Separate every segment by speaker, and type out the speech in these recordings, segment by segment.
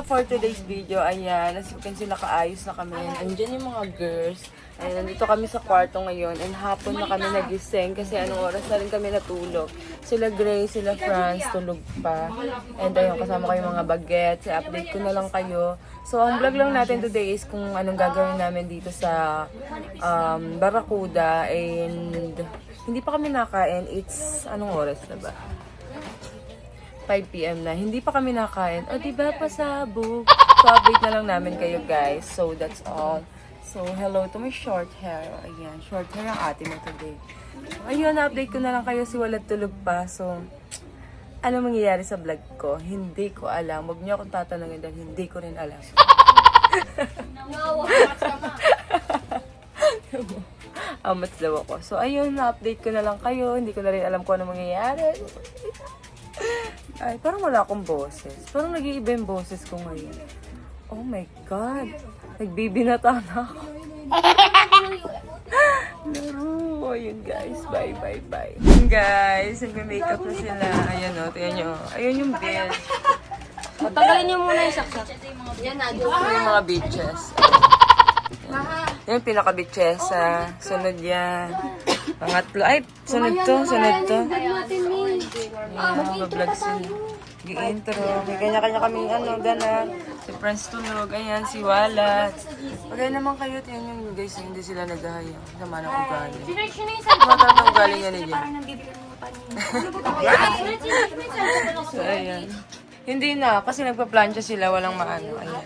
Speaker 1: So for today's video, ayan, as you can see, nakaayos na kami. Andyan yung mga girls. Ayan, nandito kami sa kwarto ngayon. And hapon na kami nagising kasi anong oras na rin kami natulog. Sila Grace, sila Franz, tulog pa. And ayun, kasama kayo mga bagets. I-update ko na lang kayo. So ang vlog lang natin today is kung anong gagawin namin dito sa Barracuda. And hindi pa kami nakain. It's, anong oras na ba? 5 PM na. Hindi pa kami nakain. O, diba pasabog? So, update na lang namin kayo, guys. So, that's all. So, hello to my short hair. Ayan, short hair ang ate mo today. So, ayun, update ko na lang kayo si Walad tulog pa. So, ano mangyayari sa vlog ko? Hindi ko alam. Huwag niyo akong tatanungin dahil hindi ko rin alam. Amats daw ako. So, ayun, na-update ko na lang kayo. Hindi ko na rin alam kung ano mangyayari. Ay, parang wala akong boses. Parang nag-iiba yung boses ko ngayon. Oh my God. Nagbibinata na ako. Laro. Ayun guys. Bye, bye, bye. Ayun guys. Nagme-makeup na sila. Ayan o. Tingnan nyo. Ayun yung bill.
Speaker 2: Tanggalin niyo muna yung saksak. Yan na.
Speaker 1: Yung mga bitches. Yung pinaka-bitchesa. Sunod yan. Pangatlo. Ay, sunod to. Sunod to. Mag-vlog sila. Gi-intro. May kanya-kanya kaming gana. Si Prince tulog. Ayan, si Walat. Pagay naman kayo, tingnan nyo guys, hindi sila naghahayang. Sama ng ugali. Mata ng ugali nga nila. So, ayan. Hindi na, kasi nagpa-plancha sila, walang maano. Ayan.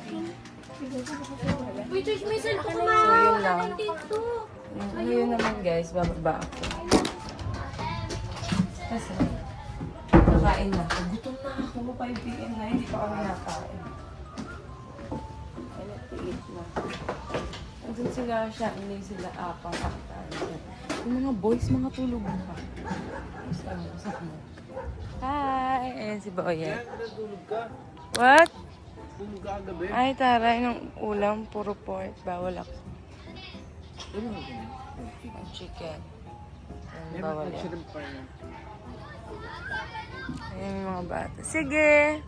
Speaker 1: So, yun lang. Yun naman guys, bababa ako. Kasi, nakain na ako. Gutom na ako. 5 PM na. Hindi pa kami nakain. Ay, nag-eat na. Andun sila siya. Hindi sila apang aktan. Yung mga boys, mga tulog na. Hi! Ayan si Boya. What? Ay, taray ng ulam. Puro pork. Bawal ako. Ang chicken. Ayan, bawal yan. Ayan yung mga bata. Sige!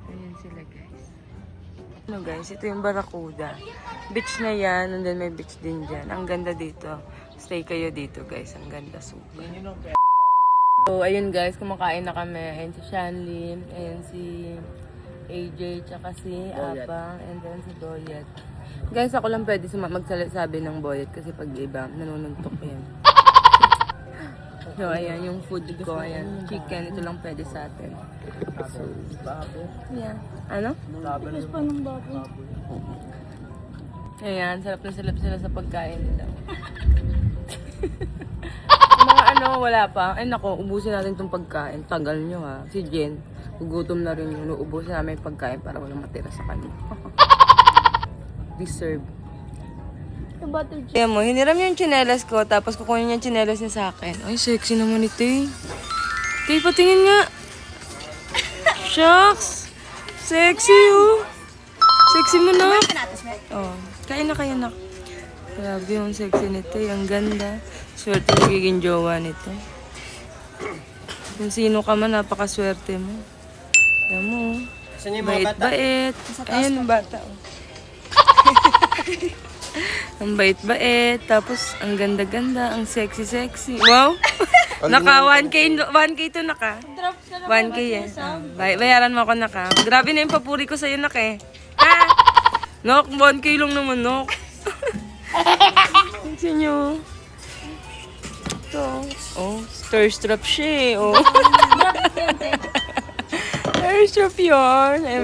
Speaker 1: Ayan sila guys. Ano guys, ito yung Barracuda. Beach na yan, and then may beach din dyan. Ang ganda dito. Stay kayo dito guys. Ang ganda super. So, ayun guys, kumakain na kami. Ayan si Shanlin, ayan si AJ, tsaka si Apang, and then si Boyet. Guys, ako lang pwede magsabi ng Boyet kasi pag iba, nanununtok yan. So, ayan, yung food ko, ayan, chicken, ito lang pwede sa atin. So, yeah. Ano? Tapos pa ng baboy. Ayan, sarap na sila sa pagkain nila. Mga ano, wala pa. Ay nako, ubusin natin itong pagkain. Tagal nyo ha. Si Jen, gugutom na rin yun. Ubusin namin yung pagkain para walang matira sa kanya. Deserve. Ayan mo, hiniram yung tsinelas ko, tapos kukunin yung tsinelas niya sa akin. Ay, sexy naman ito eh. Tay, patingin nga. Shucks! Sexy oh. Sexy mo na. Oh, kain na kayo na. Grabe yung sexy nito eh. Ang ganda. Swerte magiging jowa nito. Kung sino ka man, napakaswerte mo. Ayan mo. Bait-bait. Ayan yung bata. Oh. Ang bait-bait. Tapos, ang ganda-ganda. Ang sexy-sexy. Wow! Naka 1K to naka. 1K yan. Bayaran mo ako naka. Grabe na yung papuri ko sa'yo naka eh. Ha? Nok, 1K lang naman nok. Tingnan nyo. Ito. Oh, starstruck siya eh. Oh. Starstruck yun. Ay,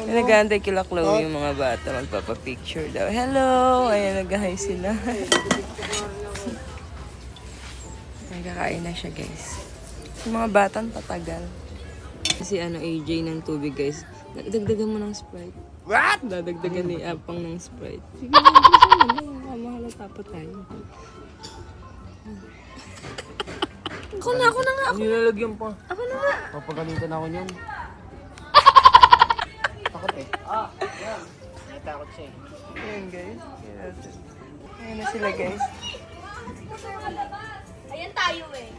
Speaker 1: nag-aantay kila Chloe yung mga bata. Magpapapicture daw. Hello! Ayan, nag-hi sila. Nagkakain na siya, guys. Yung mga batang patagal. Kasi ano, AJ ng tubig, guys. Dagdagan mo ng Sprite.
Speaker 3: What?
Speaker 1: Dadagdagan ni Apang ng Sprite. Sige, gusto mo na. Mahalata pa tayo. Ako na nga.
Speaker 3: Nilalagyan pa.
Speaker 1: Ako na nga.
Speaker 3: Papagalitan ako niyan. Takot eh. Yan. Natakot siya eh.
Speaker 1: Ayan, guys. Ayan na sila, guys.
Speaker 2: Ayan tayo eh.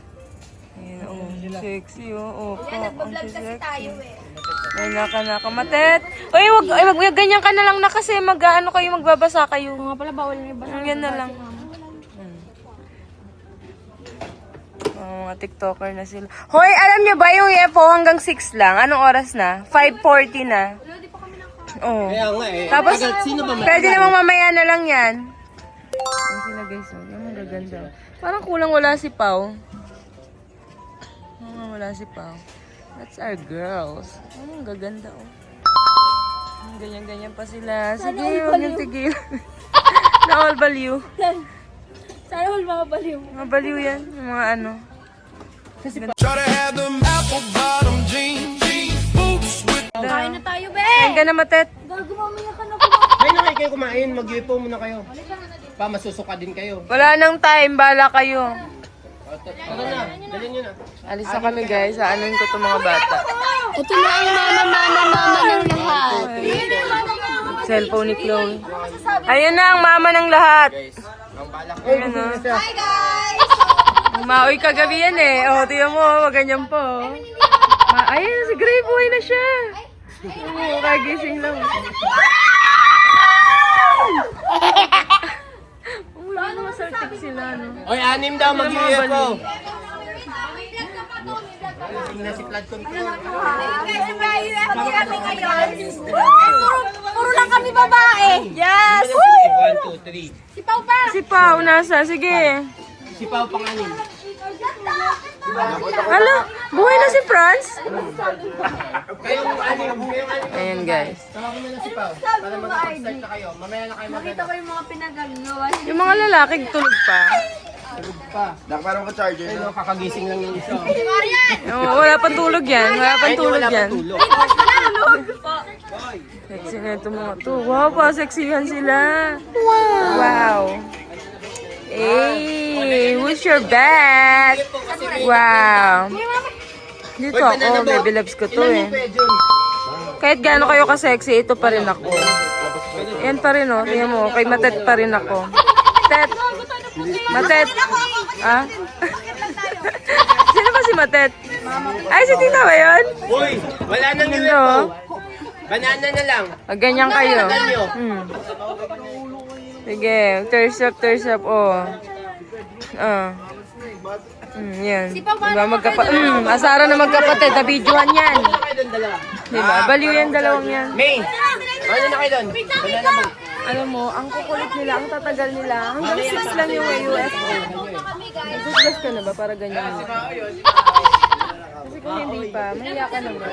Speaker 1: Ayan, oh. Sexy, oh. Oh,
Speaker 2: Ayan, nagbablog kasi tayo eh.
Speaker 1: Ay, naka. Matet. Uy, wag ganyan ka na lang na kasi mag-ano kayo, magbabasa kayo.
Speaker 2: Nga pala, bawal na iba.
Speaker 1: Yan na lang. Mga TikToker na sila. Hoy, alam niyo ba yung UFO hanggang 6 lang? Anong oras na? 5:40 na. Oo.
Speaker 3: Kaya nga eh.
Speaker 1: Tapos,
Speaker 3: Sino ba
Speaker 1: pwede namang mamaya na lang yan. Yan sila guys, oh. Yan ang gaganda. Parang kulang wala si Pau. Wala si Pau. That's our girls. Ang gaganda, oh. Ganyan-ganyan pa sila. Sige, huwag yung tigil. Na all baliw.
Speaker 2: Sana all mga baliw.
Speaker 1: Mga baliw yan. Yung mga ano.
Speaker 4: Try to have them apple bottom jeans, boots with
Speaker 2: Kain na tayo, be!
Speaker 1: Kain ka na, Matet.
Speaker 2: Gago, mamaya ka na
Speaker 3: May na kayo kumain, mag-UFO muna kayo. Pa, masusuka din kayo.
Speaker 1: Wala nang time. Bala kayo.
Speaker 3: Tara na, dalhin nyo na.
Speaker 1: Alis na kami, guys. Aanuin ko itong mga bata.
Speaker 2: Ito na ang mama ng lahat.
Speaker 1: Cellphone ni Chloe. Ayun na ang mama ng lahat.
Speaker 3: Ang balak ko.
Speaker 1: Ayun na.
Speaker 2: Hi, guys!
Speaker 1: Maoy kagabi yan eh. O, tiyan mo. Wag ganyan po. Ayun, si Gray Boy na siya. Oo, kagising lang. Wala naman saltik sila, no?
Speaker 3: Oy, 6 daw mag-UFO. Tingnan si flood control.
Speaker 2: Puro lang kami babae.
Speaker 1: Yes!
Speaker 3: 1, 2, 3.
Speaker 2: Si Pau pa.
Speaker 1: Si Pao, nasa. Sige.
Speaker 3: Si Pao pang-anim.
Speaker 1: Hala, buhay na si Franz.
Speaker 3: Kayong anim.
Speaker 1: Ayun, guys.
Speaker 3: Tawagin mo na si Pao. Para mag-start na kayo. Mamaya na kayo
Speaker 2: Nakita ko yung mga pinagagawa.
Speaker 1: Yung mga lalaki tulog pa.
Speaker 3: mag-tulog pa.
Speaker 4: Parang ka-charger
Speaker 3: Ayun, kakagising lang yung isa.
Speaker 1: Oo, wala pang tulog yan. Wala pang
Speaker 3: Ayun,
Speaker 1: tulog
Speaker 3: wala
Speaker 1: yan.
Speaker 3: pang tulog.
Speaker 1: Sexy na itong mga to. Wow, pa-sexihan sila. Wow. Hey, who's your best? Wow. Dito ako, baby loves ko to eh. Kahit gaano kayo ka-sexy, ito pa rin ako. Yan pa rin oh, tingnan mo, kay Matet pa rin ako. Tet! Matet! Ah? Sino ba si Matet? Ay, si Tita ba yun?
Speaker 3: Uy, wala nang
Speaker 1: Ganda
Speaker 3: UFO.
Speaker 1: oh.
Speaker 3: Banana na lang.
Speaker 1: Ganyan kayo.
Speaker 3: Tagal nyo.
Speaker 1: Sige, thirst up, oh. Yan. Diba, asara na magkapatid, nabidyohan yan.
Speaker 3: Ano kayo doon dalawa?
Speaker 1: Diba, baliw yan, dalawang yan.
Speaker 3: May! Ano na kayo doon? Banana mo.
Speaker 1: Alam mo, ang kukulit nila, ang tatagal nila, hanggang 6 lang yung UFO. Nagsusgas ka na ba para ganyan mo? Kasi kung hindi pa, mahiya ka naman.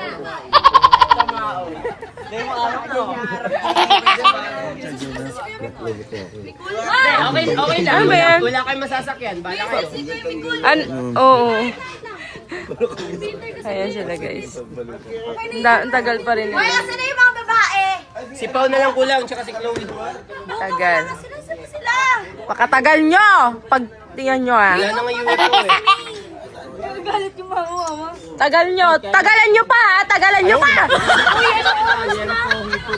Speaker 3: Okay lang.
Speaker 1: Ano ba yan?
Speaker 3: Wala kayong masasakyan. Bala kayo.
Speaker 1: Oo. Ayan sila guys. Ang tagal pa rin.
Speaker 2: Hoy, asan na yung mga babae?
Speaker 3: Si Pao na lang kulang, tsaka si Chloe.
Speaker 1: Tagal.
Speaker 2: Sila.
Speaker 1: Pakatagal nyo! Pag tingnan nyo ah.
Speaker 3: Wala na nga UFO eh.
Speaker 2: Galit yung mga mama.
Speaker 1: Tagal nyo! Tagalan nyo pa ha! Tagalan nyo pa!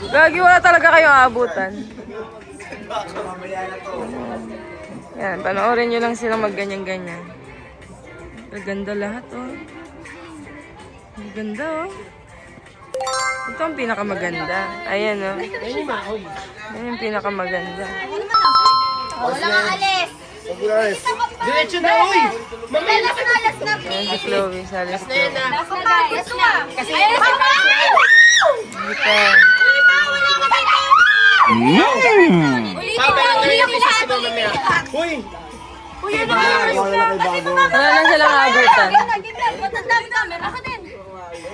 Speaker 1: Gagi, wala talaga kayong aabutan. Yan, panoorin nyo lang silang magganyan-ganyan. Maganda lahat oh. Maganda oh. Ito ang pinakamaganda. Ayan oh.
Speaker 3: Yan yung maoy.
Speaker 1: Yan yung pinakamaganda.
Speaker 2: Wala nga alis.
Speaker 3: Diretso na, uy! Mamaya na kayo.
Speaker 2: Alas na,
Speaker 1: Ayan si Chloe, sali si
Speaker 3: Na yan
Speaker 1: Chloe.
Speaker 3: na.
Speaker 2: Last na guys. Last na.
Speaker 3: Kasi
Speaker 2: Ayun si Pau.
Speaker 1: Dito.
Speaker 3: Pao, meron na yung kisses si Pao mamaya. Uy!
Speaker 1: Wala lang silang aabutan.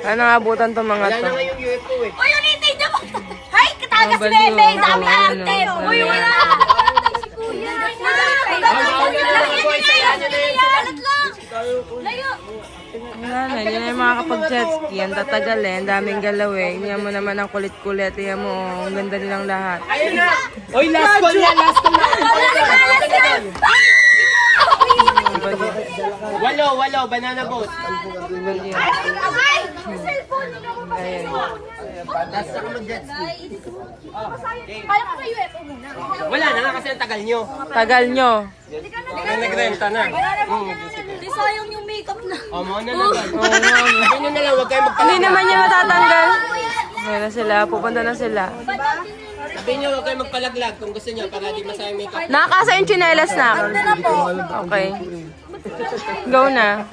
Speaker 1: Wala nang aabutan tong mga
Speaker 3: Wala
Speaker 1: to.
Speaker 3: na nga yung UFO eh.
Speaker 2: Uy, ulitin niyo po. Hay, katagas
Speaker 1: Mga
Speaker 2: bebe.
Speaker 1: baliw.
Speaker 2: Dami
Speaker 1: Oo,
Speaker 2: arte.
Speaker 1: ano,
Speaker 2: Uy,
Speaker 1: ano.
Speaker 2: wala.
Speaker 1: Wala na, yun na yung mga kapag-jet ski. Ang tatagal eh, ang daming galaw eh. Hindi mo naman ang kulit-kulit. Yan mo, ang ganda nilang lahat.
Speaker 3: Ayun na! Uy, last call na, last call na. Walo, banana boat.
Speaker 1: Ayan.
Speaker 3: Last na ka mag-jet ski.
Speaker 2: Kaya ko kayo muna.
Speaker 3: Wala na nga kasi ang tagal nyo.
Speaker 1: Tagal nyo.
Speaker 3: Kaya nagrenta na.
Speaker 2: Di sayang yung makeup na.
Speaker 3: O, mo na lang.
Speaker 1: Oo nga.
Speaker 3: Sabi nyo na lang, huwag kayo
Speaker 1: Hindi
Speaker 3: magpalala.
Speaker 1: naman niya matatanggal. Ayan na sila. Pupunta na sila.
Speaker 3: Sabihin nyo, huwag kayo magpalaglag kung gusto nyo para di masayang makeup.
Speaker 1: Nakakasa yung tsinelas na. Okay. Go na.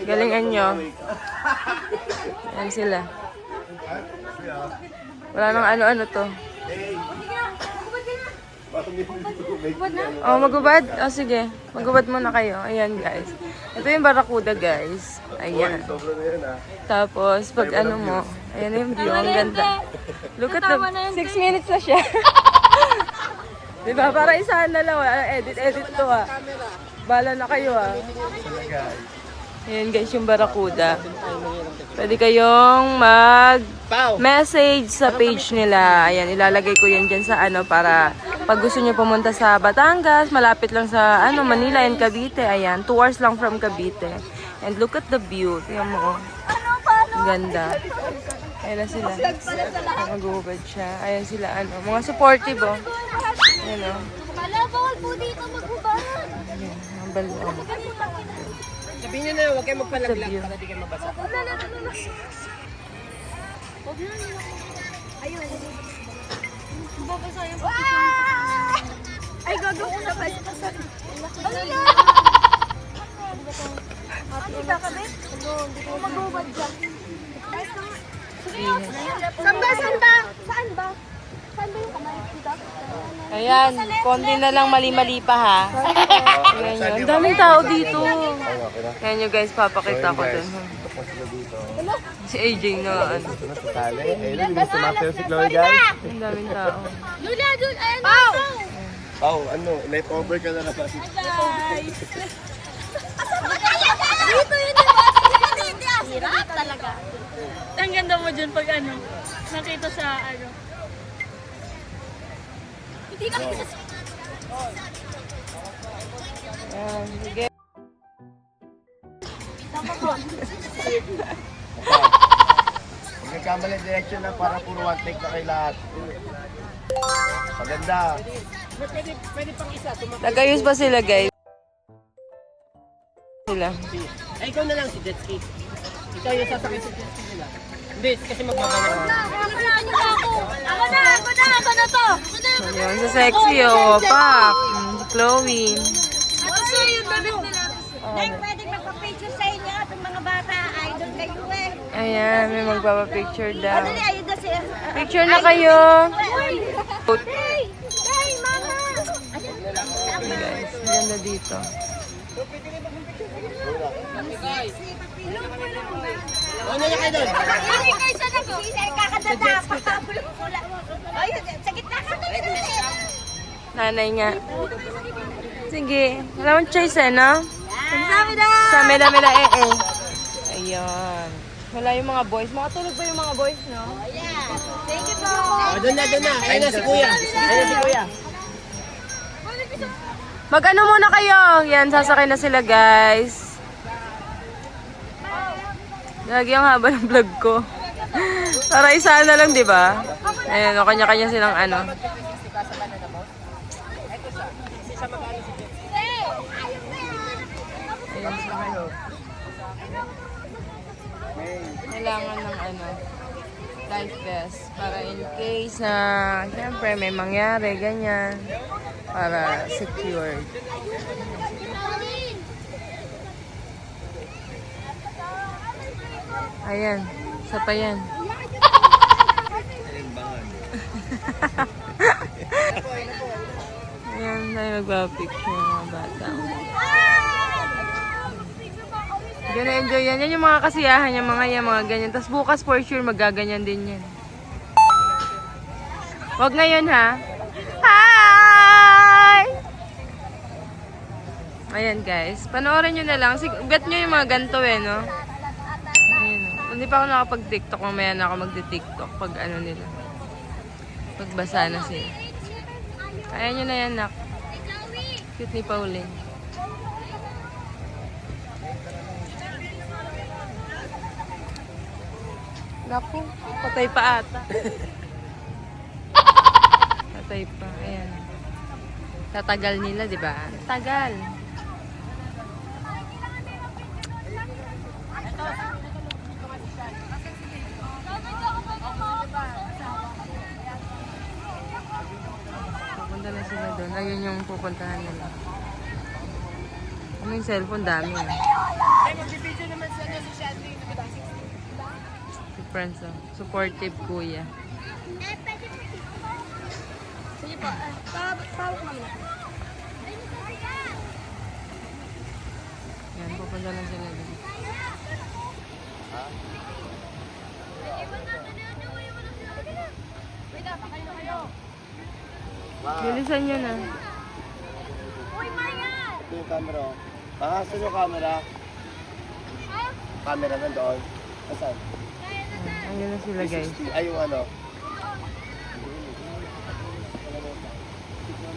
Speaker 1: Galingan nyo. Ayan sila. Wala nang ano-ano to. Oh, magubad? Oh, sige. Magubad muna kayo. Ayan, guys. Ito yung Barracuda, guys. Ayan. Tapos, pag ano mo, ayan na yung view. Ang ganda. Look at the... 6 minutes na siya. Diba? Para isahan na lang. Edit to, ah. Bala na kayo, ah. Ayan, guys, yung Barracuda. Pwede kayong mag-message sa page nila. Ayan, ilalagay ko yan dyan sa ano para pag gusto nyo pumunta sa Batangas, malapit lang sa ano Manila and Cavite. Ayan, 2 hours lang from Cavite. And look at the view. Tingnan mo. Ang ganda. Ayan na sila. Mag-uubad siya. Ayan sila, ano, mga supportive, oh. Ayan, oh.
Speaker 2: Bawal po dito maghubad.
Speaker 1: Ayan, ang balon.
Speaker 3: Sabihin nyo na, huwag kayo magpalaglag para di kayo mabasa.
Speaker 2: Ayun. Babasa yung ay, gago ko na ba? Ano na? Ano ba kami? Hindi ko maghubad dyan. Saan ba? Saan ba? Saan ba? Saan ba yung kamay? Dito?
Speaker 1: Ayan, konti na lang mali-mali pa, ha? Ayan yun. Ang daming tao dito. Ayan nyo, guys, papakita ko dun. Si AJ na, ano.
Speaker 5: Si Chloe, guys.
Speaker 1: Ang daming tao.
Speaker 2: Lula, dun! Ayan na!
Speaker 5: Oh, ano, leftover ka na naman.
Speaker 2: Guys! Dito yun, di ba? Hindi, hirap talaga.
Speaker 6: Ang ganda mo dyan pag ano, nakita sa ano.
Speaker 2: Hindi kami
Speaker 1: Ayan, sige.
Speaker 5: Huwag nagkamali direction na para puro one take na kay lahat. Maganda.
Speaker 3: Pwede pang isa.
Speaker 1: Nag-ayos pa sila, guys. Sila.
Speaker 3: Ay, ikaw na lang si jet ski. Ikaw yung sasakay sa jet ski nila. Hindi, kasi magbabalang.
Speaker 2: Ako na to!
Speaker 1: Ayan, sa sexy, oh. Pak. Chloe.
Speaker 2: Ito siya yung damit nila. Nay, pwede magpa-picture sa inyo itong mga bata. Idol kayo eh.
Speaker 1: Ayan, may magpapapicture daw.
Speaker 2: Dali, ayun na siya.
Speaker 1: Picture na kayo.
Speaker 2: Hey! Hey, mama!
Speaker 1: Ayan, guys. Ganda dito.
Speaker 3: Ano na kayo doon?
Speaker 2: Hindi kayo sa nag-iisa, kakadada. Ayun, sa gitna ka na
Speaker 1: Nanay nga. Sige. Wala mong choice, eh, no?
Speaker 2: Sabi na!
Speaker 1: Sa mela-mela, eh. Ayan. Wala yung mga boys. Makatulog ba yung mga boys, no?
Speaker 2: Thank you po!
Speaker 3: Doon na. Ayun na si kuya. Ayun na si kuya.
Speaker 1: Mag-ano muna kayo? Yan, sasakay na sila, guys. Lagi ang haba ng vlog ko. Para isa na lang, di ba? Ayan, o, kanya-kanya silang ano. Ayan sila. Kailangan ng ano, life vest. Para in case na, syempre, may mangyari, ganyan. Para secured. Ayan, isa pa yan. Ayan, tayo magpapicture ng mga bata. Gana-enjoy yan. Yan yung mga kasiyahan, yung mga yan, mga ganyan. Tapos bukas for sure magaganyan din yan. Wag ngayon, ha? Hi! Ayan, guys. Panoorin nyo na lang. Bet nyo yung mga ganito, eh, no? Ayan, no? Hindi pa ako nakapag-tiktok. Mamaya na ako magti-tiktok pag ano nila. Pagbasa na sila. Kaya nyo na yan, nak. Cute ni Pauline. Naku, patay pa ata. Patay pa, ayan. Tatagal nila, di ba? Tagal. Ayun yung pupuntahan nila. Ano yung cellphone? Dami ah. Si Friends oh. Supportive kuya.
Speaker 2: Sige po, tawag mo na.
Speaker 1: Yan, pupunta lang sila dun. Bilisan nyo na.
Speaker 5: Ito yung camera. Saan yung camera? Camera nandoon. Asan?
Speaker 1: Ayan na sila guys.
Speaker 5: Ay, yung ano.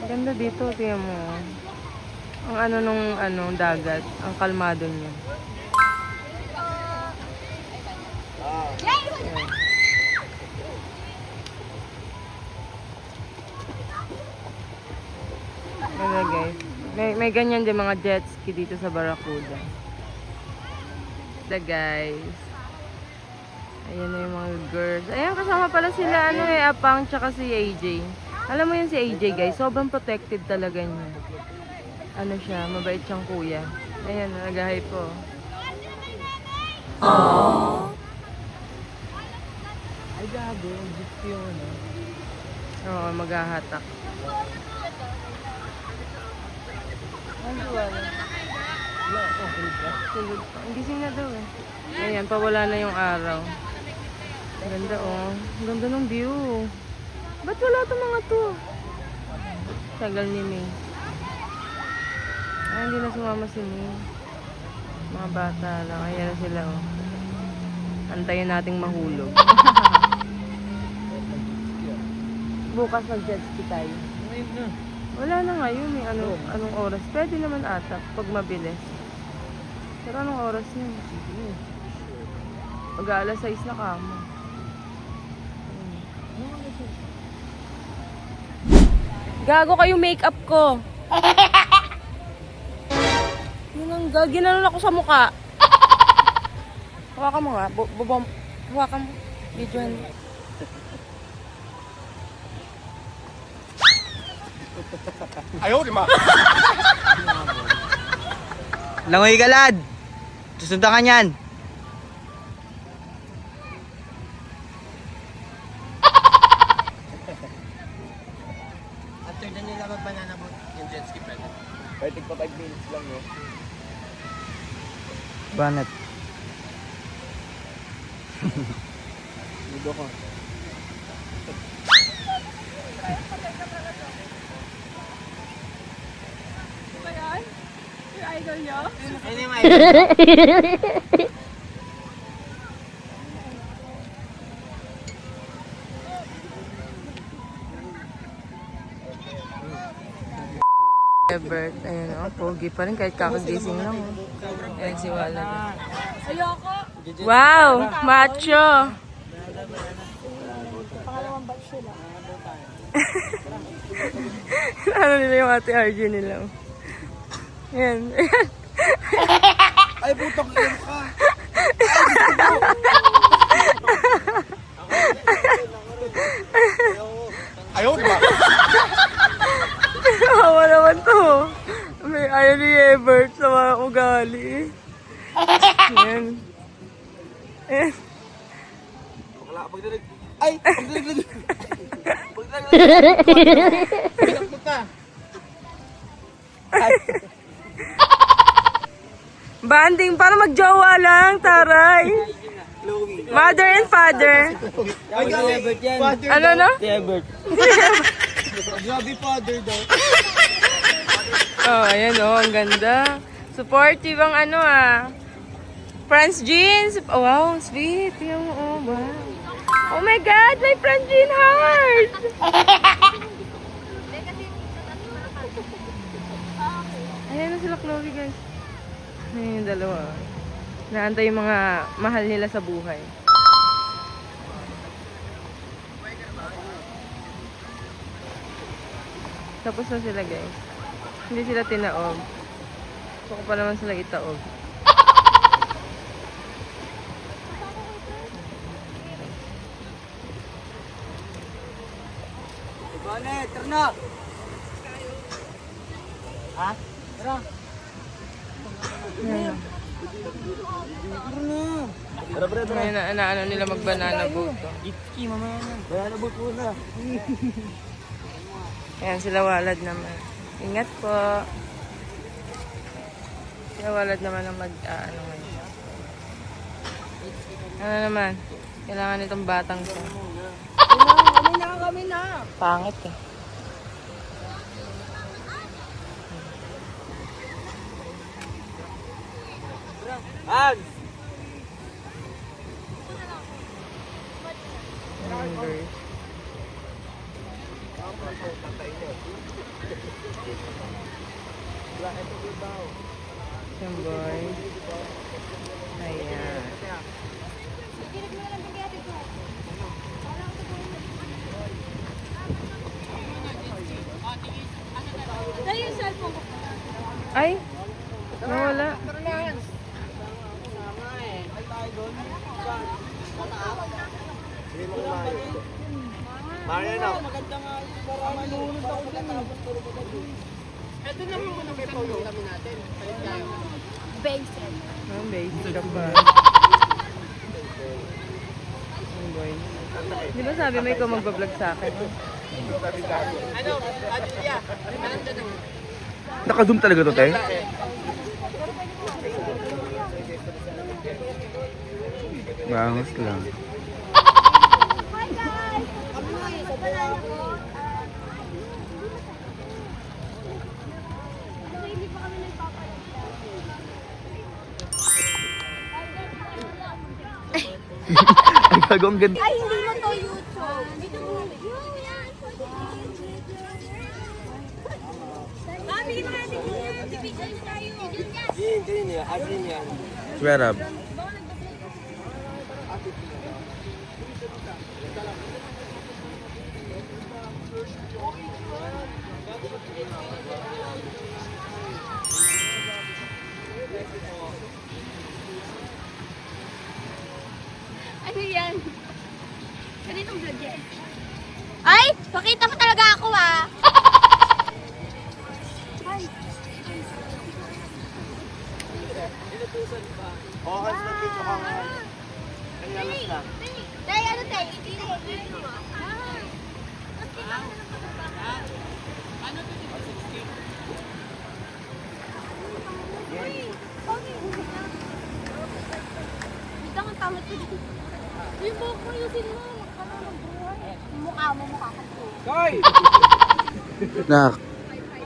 Speaker 1: Ganda dito, tingnan mo. Ang ano nung dagat, ang kalmado niya. Ganda guys. May ganyan din mga jet ski dito sa Barracuda. The guys. Ayan na yung mga girls. Ayan, kasama pala sila Apang tsaka si AJ. Alam mo yun si AJ guys, sobrang protected talaga niya. Ano siya, mabait siyang kuya. Ayan, nag-hi po. Aww.
Speaker 3: Ay, gago. Jeep yung ano.
Speaker 1: Oo, maghahatak. Ano wala?
Speaker 3: Wala, tulog ka.
Speaker 1: Tulog pa. Gising na daw eh. Ayan, pawala na yung araw. Ang ganda oh. Ang ganda ng view. Ba't wala itong mga to? Tagal ni May. Ay, hindi na sumama si May. Mga bata lang. Ayan na sila oh. Antayin nating mahulog. Bukas mag-jet ski tayo.
Speaker 3: Ngayon na.
Speaker 1: Wala na ngayon eh. Anong oras? Pwede naman ata pag mabilis. Pero anong oras yun? Mag-aalas 6 na kamo. Gago kayo makeup ko. Yun ang ginanon ako sa mukha. Hawakan mo nga. Hawakan mo. Videohan mo.
Speaker 4: Ayaw, di ma.
Speaker 7: Langoy ka, lad. Susundan ka niyan.
Speaker 3: After na nila mag-banana boat, yung jet ski pwede.
Speaker 5: Pwede pa 5 minutes lang, no?
Speaker 7: Banat.
Speaker 5: Ludo ko.
Speaker 3: Ano yung idol?
Speaker 1: Ebert, ayun oh, pogi pa rin kahit kakagising lang oh. Ayan si Wala.
Speaker 6: Ayoko.
Speaker 1: Wow, macho. Ano nila yung ate RJ nila oh. Ayan, ayan.
Speaker 5: Ay, putang ina ka!
Speaker 4: Ayaw, di ma.
Speaker 1: Kawawa naman to. May ayaw ni Ebert sa mga ugali. Ayan. Ayan.
Speaker 5: Wala, pagdirig. Ay! Pagdirig!
Speaker 3: Pinap mo ka.
Speaker 1: Banding para magjowa lang, taray. Mother and father.
Speaker 3: Ay, si Ebert yan.
Speaker 1: Ano no?
Speaker 3: Si Ebert. Grabe father daw.
Speaker 1: Oh, ayan oh, ang ganda. Supportive ang ano ah. France jeans. Oh, wow, ang sweet. Tingnan mo, oh, wow. Oh my God, may France jean heart. Ayan na sila Chloe, guys. Ayan yung dalawa. Naantay yung mga mahal nila sa buhay. Tapos na sila, guys. Hindi sila tinaog. Gusto ko pa naman sila itaog.
Speaker 7: Bonnet, turno.
Speaker 3: Ha? Tara.
Speaker 1: Ngayon na ano nila mag-banana boat.
Speaker 3: Jet ski, mamaya na.
Speaker 5: Banana boat muna.
Speaker 1: Ayan, sila Walad naman. Ingat po. Sila Walad naman ang ano ngayon. Ano naman? Kailangan itong batang to.
Speaker 2: Kami na.
Speaker 1: Pangit eh.
Speaker 3: Ags!
Speaker 1: Members. Yung boy. Ayan.
Speaker 6: Dali yung cellphone ko.
Speaker 1: Ay! Nawala.
Speaker 5: Mario na.
Speaker 3: Ito naman muna may paulo kami natin. Palit tayo.
Speaker 6: Basic.
Speaker 1: Ang basic ka pa. Yung boy. Di ba sabi mo ikaw magbablog sa akin?
Speaker 3: Ano? Adelia. Anong tanong?
Speaker 7: Naka-zoom talaga to, te? Bangas lang. Ay, bagong ganda.
Speaker 2: Ay, hindi mo to YouTube. Mami, hindi mo natin yung tayo.
Speaker 7: Swear up.
Speaker 6: Ano yan? Ganitong vlog yan.
Speaker 2: Ay, pakita mo talaga ako ah.
Speaker 5: Okay, na picture ka nga. Ay, alas na.
Speaker 2: Tay, ano tay? Dito ang tamad ko dito. Yung buhok mo, yusin mo. Magkano ng buhay. Yung mukha mo, mukha ka po.
Speaker 3: Koy!
Speaker 7: Nak.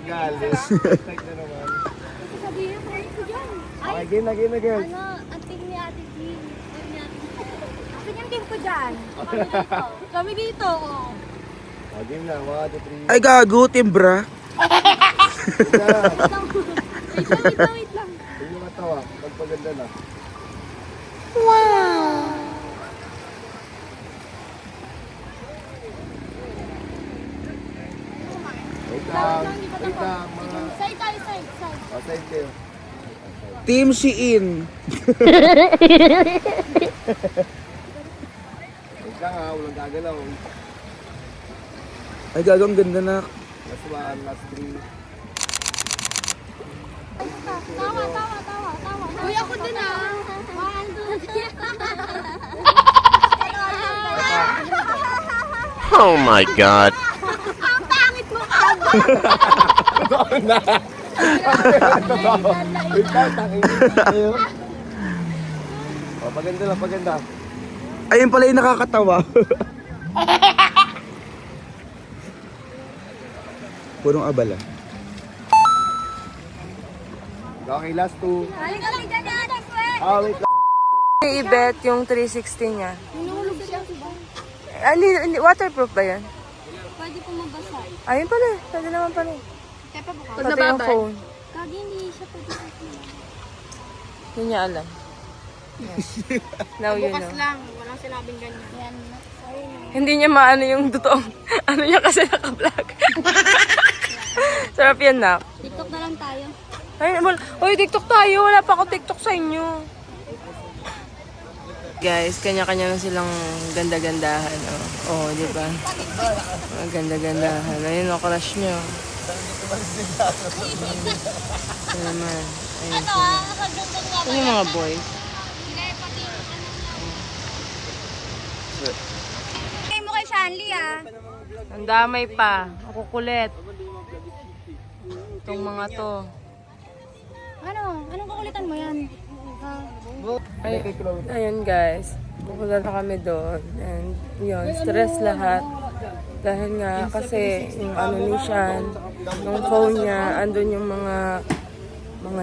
Speaker 5: Galit. Tag na naman.
Speaker 2: Sabihin mo ko dyan. Ay,
Speaker 5: Okay, game na, game na, girls.
Speaker 2: ano, ang tingin ni Ate Jean. Asan yung team ko dyan? Kami dito. Kami dito, oh.
Speaker 5: Okay, game na. 1, 2, 3.
Speaker 7: Ay, gago, timbra.
Speaker 2: Wait lang, wait lang.
Speaker 5: Hindi mo matawa. Pagpaganda na. Wait lang. Wait lang. Mga...
Speaker 2: Side tayo, side.
Speaker 5: Side kayo.
Speaker 7: Team Shein.
Speaker 5: Wait lang ha. Walang gagalaw.
Speaker 7: Ay, gago, ang ganda, nak.
Speaker 5: Last 1, last 3.
Speaker 2: Tawa. Uy, ako din ah. 1, 2, 3.
Speaker 4: Oh my god.
Speaker 2: Ang pangit mo ka.
Speaker 5: Totoo na. Wait lang. Tangin tayo. Paganda lang, paganda.
Speaker 7: Ayun pala yung nakakatawa. Purong abala.
Speaker 5: Okay, last 2.
Speaker 2: Halika lang dyan, Ate Fred.
Speaker 5: Wait lang.
Speaker 1: I-bet yung 360 niya.
Speaker 2: Hinulog siya.
Speaker 1: Waterproof ba yan?
Speaker 2: Pwede po mabasa.
Speaker 1: Ayun pala. Pwede naman pala.
Speaker 2: Kaya pa buka.
Speaker 1: Pati yung phone.
Speaker 2: Kagi hindi siya pwede.
Speaker 1: Hindi niya alam. Now you know.
Speaker 2: lang. Walang sinabing ganyan. Yan. Sorry na.
Speaker 1: Hindi niya maano yung totoong ano niya kasi naka-vlog. Sarap yan, nak.
Speaker 2: TikTok na lang tayo.
Speaker 1: Ay, uy, TikTok tayo. Wala pa ako TikTok sa inyo. Guys, kanya-kanya na silang ganda-gandahan. Oh, di ba? Ganda-gandahan. Ayun, crush nyo. Ito naman. Ayun
Speaker 2: Ito
Speaker 1: sila.
Speaker 2: hanggang doon nga.
Speaker 1: Ito yung mga boys.
Speaker 2: Kaya mo kay Shanley
Speaker 1: Ang damay pa. Ako kulit. Itong mga to.
Speaker 2: Anong kukulitan mo yan?
Speaker 1: Ayun guys. Pupunta na kami doon. And yun, stress lahat. Dahil nga kasi yung ano ni Sean, yung phone niya, andun yung mga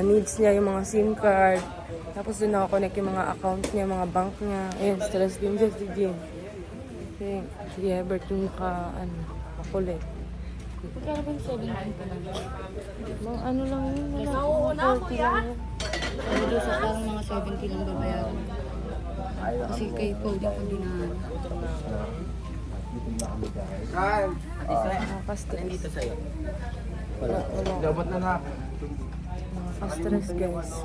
Speaker 1: needs niya, yung mga SIM card. Tapos doon nakakonect yung mga account niya, mga bank niya. Ayun, stress din dyan si Jim. Si Ebert yung makulit. Magkano ba yung 17 pa lang? Mga ano lang yun, mga 40 lang yun.
Speaker 6: Pero sa parang mga 70 lang babayaran. Kasi kay Cody ko dinahan.
Speaker 1: Nakaka-stress.
Speaker 3: Dito sa'yo.
Speaker 5: Dapat na na.
Speaker 1: Nakaka-stress guys.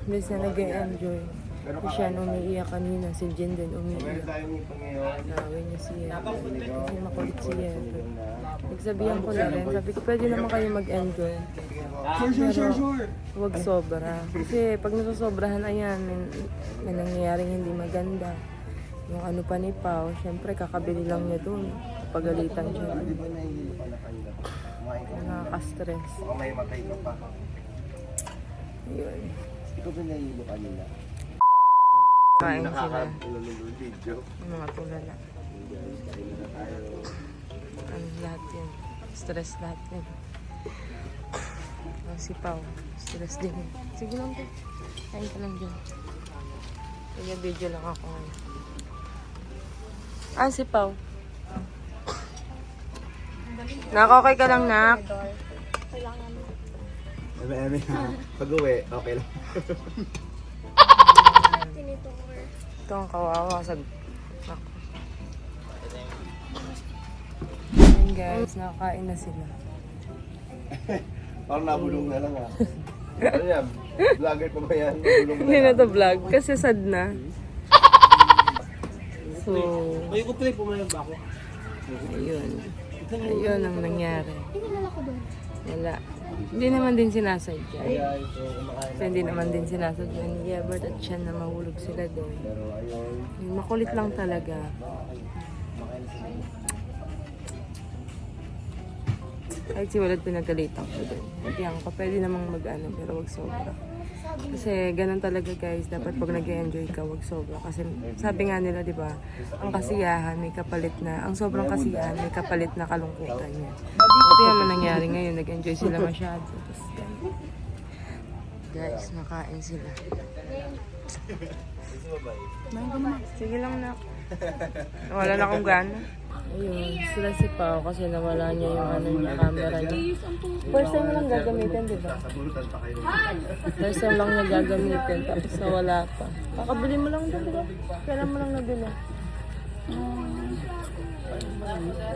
Speaker 1: Hindi siya nag-enjoy. Si Sean umiiyak kanina, si Jen din umiiyak. Nawin niya si Ever. Kasi makulit si Ever. Nagsabihan ko na rin, sabi ko pwede naman kayo mag-enjoy. Pero huwag sobra. Kasi pag nasosobrahan, ayan, may nangyayaring hindi maganda. Yung ano pa ni Pao, syempre kakabili lang niya dun. Pagalitan siya. Nakaka-stress.
Speaker 5: May matay ka pa.
Speaker 1: Ayun.
Speaker 5: Ito ba nahihilo kanina?
Speaker 1: Kain sila.
Speaker 5: Video.
Speaker 1: Yung mga tulala. Ano lahat yun. Stress lahat yun. Si Pao. Stress din yun. Sige lang po. Kain ka lang dyan. Kaya video lang ako ngayon. Si Pao. Nakakay ka lang, nak.
Speaker 5: Pag-uwi, okay lang.
Speaker 1: Ito ang kawawa sa... Ayun guys, nakakain na sila.
Speaker 5: Parang nabulong na lang Ano yan? Vlogger pa ba yan? Nabulong
Speaker 1: Hindi na to vlog kasi sad na. So,
Speaker 3: Ay, ko play, pumayag ba ako?
Speaker 1: ayun. Ayun ang nangyari. Wala. Hindi naman din sinasadya. Kasi hindi naman din sinasadya ni Ebert at Sean na mahulog sila doon. Yung makulit lang talaga. Kahit si Walad pinagalitan ko doon. Nagyang ko, pwede namang mag-ano pero wag sobra. Kasi ganun talaga guys, dapat pag nag-enjoy ka, wag sobra. Kasi sabi nga nila, di ba, ang kasiyahan may kapalit na, ang sobrang kasiyahan may kapalit na kalungkutan niya. Ito naman nangyari ngayon, nag-enjoy sila masyado. Tapos, guys, nakain sila. Sige lang na. Wala na akong gana. Ayun, sila si Pao kasi nawala niya yung ano niya, camera niya. First time mo lang gagamitin, di ba? First time lang niya gagamitin, tapos nawala pa. Kakabili mo lang doon, di ba? Kailan mo lang nabili?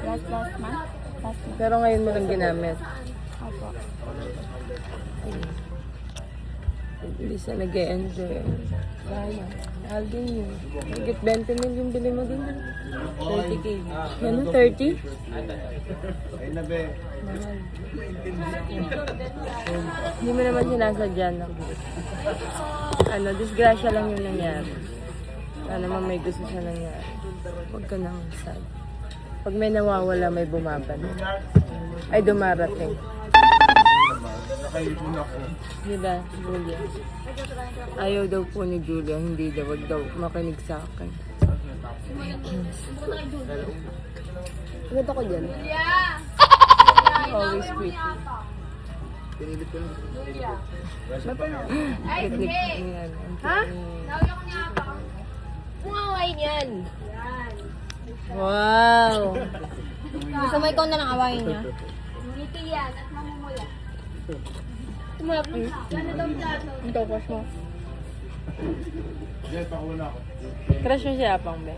Speaker 6: Last month?
Speaker 1: Pero ngayon mo lang ginamit.
Speaker 6: Opo.
Speaker 1: Ayun. Hindi siya nag-e-enjoy. Sayang. Mahal din yun. Higit 20 mil yung bili mo din. 30k. Ano? 30?
Speaker 5: Ayun na be.
Speaker 1: Mahal. Hindi mo naman sinasadya na. Ano, disgrasya lang yung nangyari. Sana naman may gusto siya nangyari. Huwag ka nang sad. Pag may nawawala, may bumabalik. Ay, dumarating.
Speaker 5: Nakaipon ako.
Speaker 1: Diba, Julia? Ayaw daw po ni Julia, hindi daw, wag daw makinig sa akin. Ganda ko dyan. Always pretty.
Speaker 5: Pinilit ko lang.
Speaker 1: Picnic yan. Ha?
Speaker 2: Mungaway niyan.
Speaker 1: Wow!
Speaker 6: Gusto mo ikaw na lang awayin niya?
Speaker 2: Ngiti yan at mamumuya.
Speaker 6: Ito, crush mo.
Speaker 5: Diyan, pakuna ako.
Speaker 1: Crush niya si Apang, be?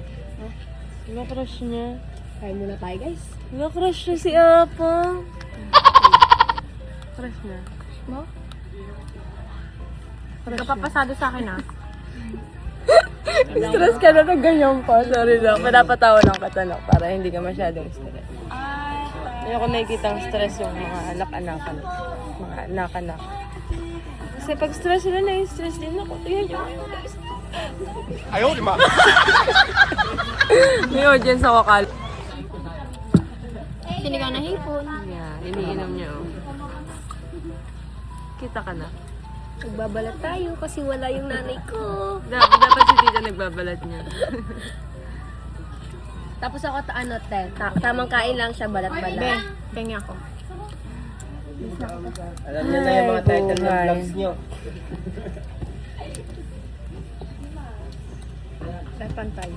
Speaker 1: Diba crush niya?
Speaker 6: Kain muna tayo, guys.
Speaker 1: Diba crush niya si Apang? Crush niya.
Speaker 6: Mo? Huwag ka papasado sa akin, ah.
Speaker 1: Stress ka na ganyan pa. Sorry lang. Pinapatawa lang ka tanong para hindi ka masyadong stress. Ayoko nakikita ang stress yung mga anak-anakan. Mga anak-anak. Kasi pag stress sila, na-stress din ako. Tingnan nyo ngayon, guys.
Speaker 5: Ayaw, di ba?
Speaker 1: May audience ako kal.
Speaker 6: Sinigang na hipon.
Speaker 1: Yeah, iniinom niya. Oh. Kita ka na.
Speaker 6: Nagbabalat tayo kasi wala yung nanay ko.
Speaker 1: Dapat si tita nagbabalat niya.
Speaker 6: Tapos ako tamang kain lang siya, balat-balat.
Speaker 2: Pengi ako.
Speaker 3: Alam niyo na yung mga title ng vlogs niyo.
Speaker 2: Pantay.